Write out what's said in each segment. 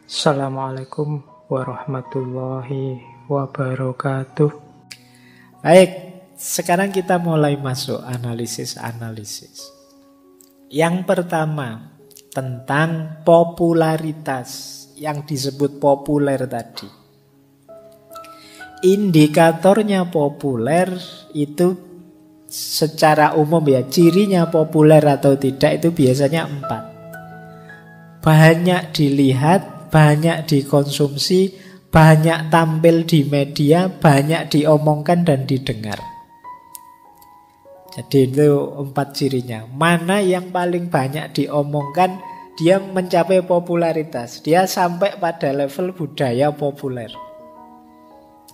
Assalamualaikum warahmatullahi wabarakatuh. Baik, sekarang kita mulai masuk analisis-analisis. Yang pertama, tentang popularitas yang disebut populer tadi. Indikatornya populer itu secara umum ya, cirinya populer atau tidak itu biasanya 4. Banyak dilihat, banyak dikonsumsi, banyak tampil di media, banyak diomongkan dan didengar. Jadi itu 4 cirinya. Mana yang paling banyak diomongkan, dia mencapai popularitas. Dia sampai pada level budaya populer.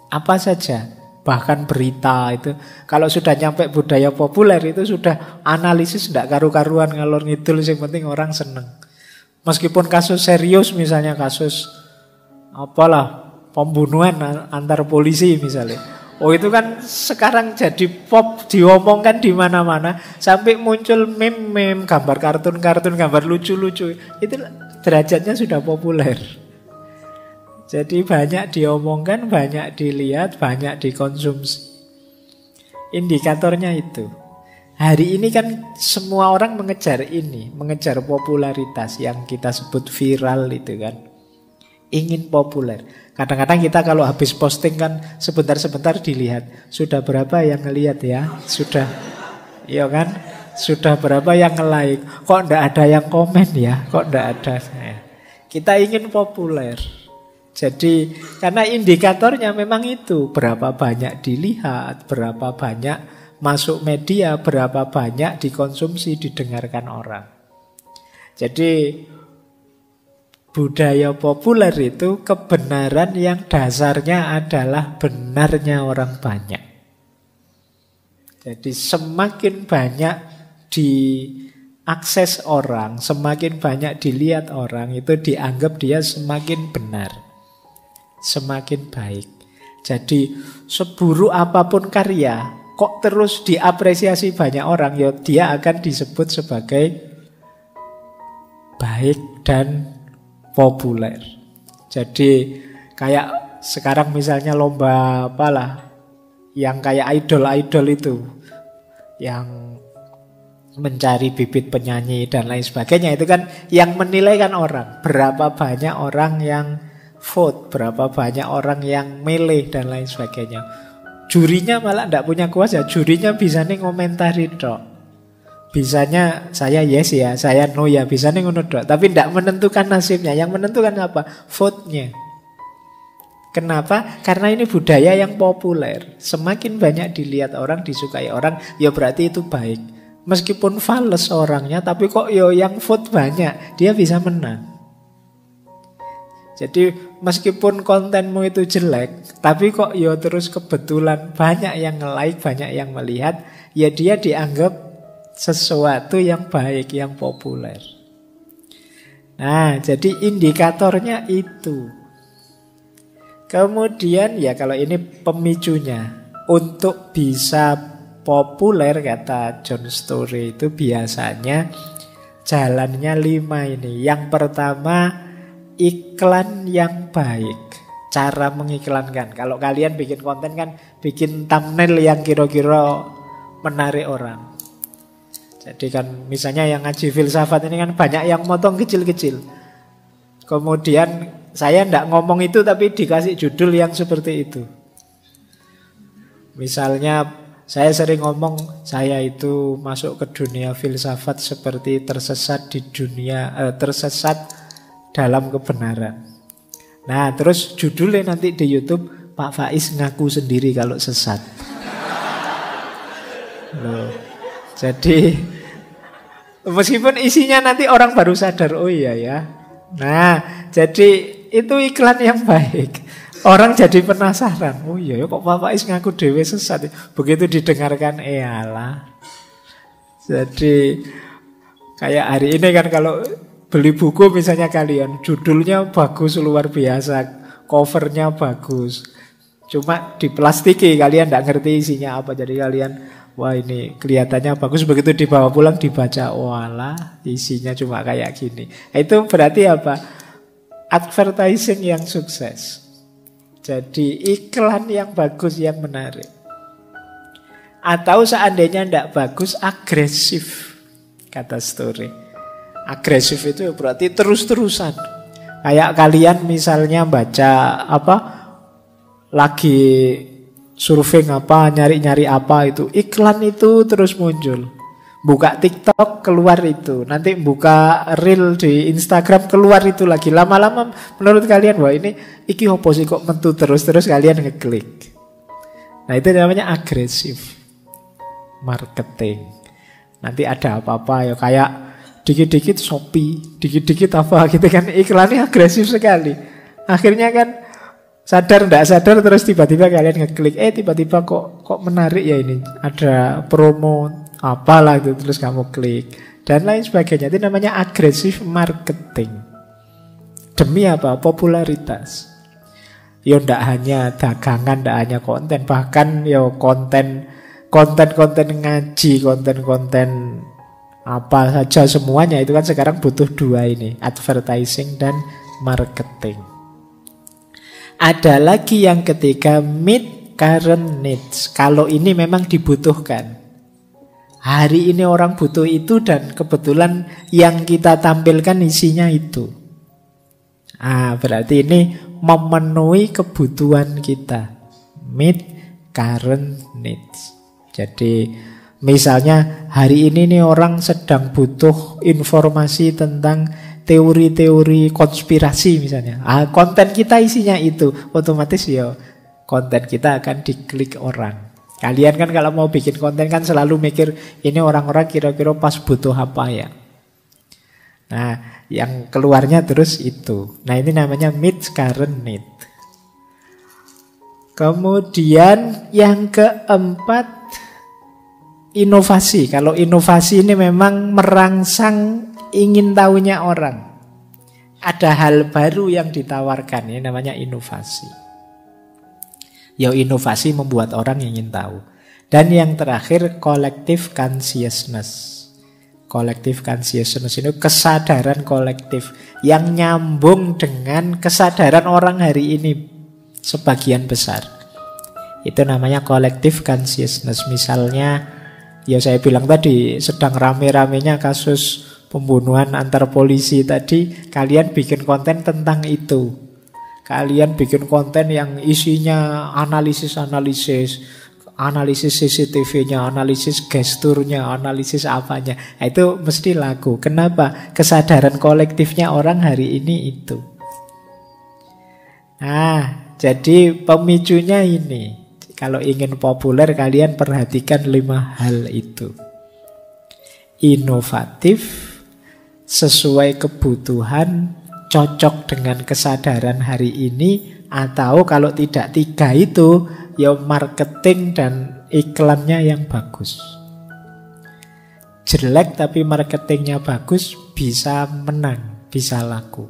Apa saja, bahkan berita itu. Kalau sudah nyampe budaya populer itu sudah analisis tidak karu-karuan ngalor ngidul, yang penting orang seneng. Meskipun kasus serius, misalnya kasus pembunuhan antar polisi misalnya. Oh itu kan sekarang jadi pop, diomongkan di mana-mana sampai muncul meme-meme, gambar kartun-kartun, gambar lucu-lucu. Itu derajatnya sudah populer. Jadi banyak diomongkan, banyak dilihat, banyak dikonsumsi. Indikatornya itu. Hari ini kan semua orang mengejar ini, mengejar popularitas yang kita sebut viral itu kan. Ingin populer. Kadang-kadang kita kalau habis posting kan sebentar-sebentar dilihat. Sudah berapa yang ngelihat ya? Sudah, iya kan? Sudah berapa yang nge-like? Kok enggak ada yang komen ya? Kok enggak ada? Kita ingin populer. Jadi karena indikatornya memang itu. Berapa banyak dilihat, berapa banyak masuk media, berapa banyak dikonsumsi, didengarkan orang. Jadi budaya populer itu kebenaran yang dasarnya adalah benarnya orang banyak. Jadi semakin banyak diakses orang, semakin banyak dilihat orang, itu dianggap dia semakin benar, semakin baik. Jadi seburuk apapun karya, kok terus diapresiasi banyak orang, ya dia akan disebut sebagai baik dan populer. Jadi kayak sekarang misalnya lomba yang kayak idol-idol itu, yang mencari bibit penyanyi dan lain sebagainya, itu kan yang menilai kan orang. Berapa banyak orang yang vote, berapa banyak orang yang milih dan lain sebagainya. Jurinya malah tidak punya kuasa. Jurinya bisanya ngomentari dok. Bisanya saya yes ya, saya no ya, bisanya ngono dok. Tapi tidak menentukan nasibnya. Yang menentukan apa? Vote-nya. Kenapa? Karena ini budaya yang populer. Semakin banyak dilihat orang, disukai orang, ya berarti itu baik. Meskipun fals orangnya, tapi kok yang vote banyak, dia bisa menang. Jadi meskipun kontenmu itu jelek, tapi kok terus kebetulan banyak yang nge-like, banyak yang melihat, ya dia dianggap sesuatu yang baik, yang populer. Nah, jadi indikatornya itu. Kemudian ya kalau ini pemicunya, untuk bisa populer kata John Story itu biasanya jalannya 5 ini. Yang pertama, iklan yang baik. Cara mengiklankan. Kalau kalian bikin konten kan bikin thumbnail yang kira-kira menarik orang. Jadi kan misalnya yang ngaji filsafat ini kan banyak yang motong kecil-kecil. Kemudian saya tidak ngomong itu tapi dikasih judul yang seperti itu. Misalnya saya sering ngomong saya itu masuk ke dunia filsafat seperti tersesat di dunia tersesat dalam kebenaran. Nah, terus judulnya nanti di YouTube, Pak Faiz ngaku sendiri kalau sesat. Loh. Jadi meskipun isinya nanti orang baru sadar, oh iya ya. Nah, jadi itu iklan yang baik. Orang jadi penasaran, oh iya kok Pak Faiz ngaku dewe sesat. Begitu didengarkan, alah. Jadi kayak hari ini kan kalau beli buku misalnya kalian, judulnya bagus luar biasa, covernya bagus. Cuma diplastiki, kalian tidak ngerti isinya apa. Jadi kalian, wah ini kelihatannya bagus, begitu dibawa pulang dibaca, walah isinya cuma kayak gini. Itu berarti apa? advertising yang sukses. Jadi iklan yang bagus, yang menarik. Atau seandainya tidak bagus, agresif, kata Story. Agresif itu berarti terus-terusan. Kayak kalian misalnya baca lagi surfing nyari-nyari apa itu, iklan itu terus muncul. Buka TikTok keluar itu, nanti buka reel di Instagram keluar itu lagi. Lama-lama menurut kalian wah ini iki opo sih kok mentu terus kalian ngeklik. Nah itu namanya agresif marketing. Nanti ada apa-apa ya kayak dikit-dikit Shopee, dikit-dikit apa gitu kan, iklannya agresif sekali. Akhirnya kan sadar ndak sadar terus tiba-tiba kalian ngeklik, tiba-tiba kok menarik ya ini, ada promo apalah itu, terus kamu klik dan lain sebagainya. Itu namanya agresif marketing. Demi apa? Popularitas. Yo ndak hanya dagangan, ndak hanya konten, bahkan yo konten ngaji, konten apa saja semuanya itu kan sekarang butuh dua ini, advertising dan marketing. Ada lagi yang ketiga, meet current needs. Kalau ini memang dibutuhkan. Hari ini orang butuh itu dan kebetulan yang kita tampilkan isinya itu. Berarti ini memenuhi kebutuhan kita. Meet current needs. Jadi misalnya hari ini nih orang sedang butuh informasi tentang teori-teori konspirasi misalnya. Konten kita isinya itu, otomatis ya konten kita akan diklik orang. Kalian kan kalau mau bikin konten kan selalu mikir ini orang-orang kira-kira pas butuh apa ya. Nah, yang keluarnya terus itu. Nah, ini namanya meet current need. Kemudian yang keempat, inovasi. Kalau inovasi ini memang merangsang ingin tahunya orang. Ada hal baru yang ditawarkan, ini namanya inovasi. Ya inovasi membuat orang ingin tahu. Dan yang terakhir, collective consciousness. Collective consciousness ini kesadaran kolektif yang nyambung dengan kesadaran orang hari ini sebagian besar. Itu namanya collective consciousness. Misalnya, ya saya bilang tadi sedang rame-ramenya kasus pembunuhan antar polisi tadi, kalian bikin konten tentang itu. Kalian bikin konten yang isinya analisis CCTV-nya, analisis gesturnya, analisis apanya. Nah, itu mesti laku. Kenapa? Kesadaran kolektifnya orang hari ini itu. Nah, jadi pemicunya ini. Kalau ingin populer, kalian perhatikan 5 hal itu. Inovatif, sesuai kebutuhan, cocok dengan kesadaran hari ini, atau kalau tidak 3 itu, ya marketing dan iklannya yang bagus. Jelek tapi marketingnya bagus, bisa menang, bisa laku.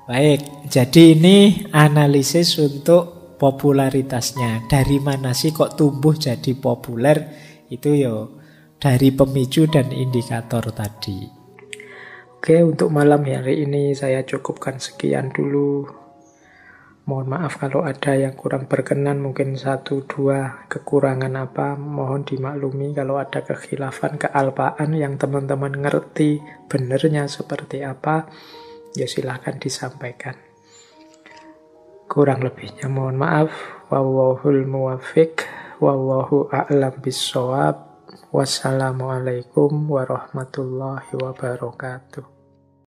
Baik, jadi ini analisis untuk popularitasnya. Dari mana sih kok tumbuh jadi populer? Itu ya dari pemicu dan indikator tadi. Oke, untuk malam hari ini saya cukupkan sekian dulu. Mohon maaf kalau ada yang kurang berkenan, mungkin 1-2 kekurangan apa, mohon dimaklumi. Kalau ada kekhilafan, kealpaan yang teman-teman ngerti benernya seperti apa, ya silahkan disampaikan. Kurang lebihnya mohon maaf. Wallahul muwaffiq, wallahu a'lam bissawab. Wassalamualaikum warahmatullahi wabarakatuh.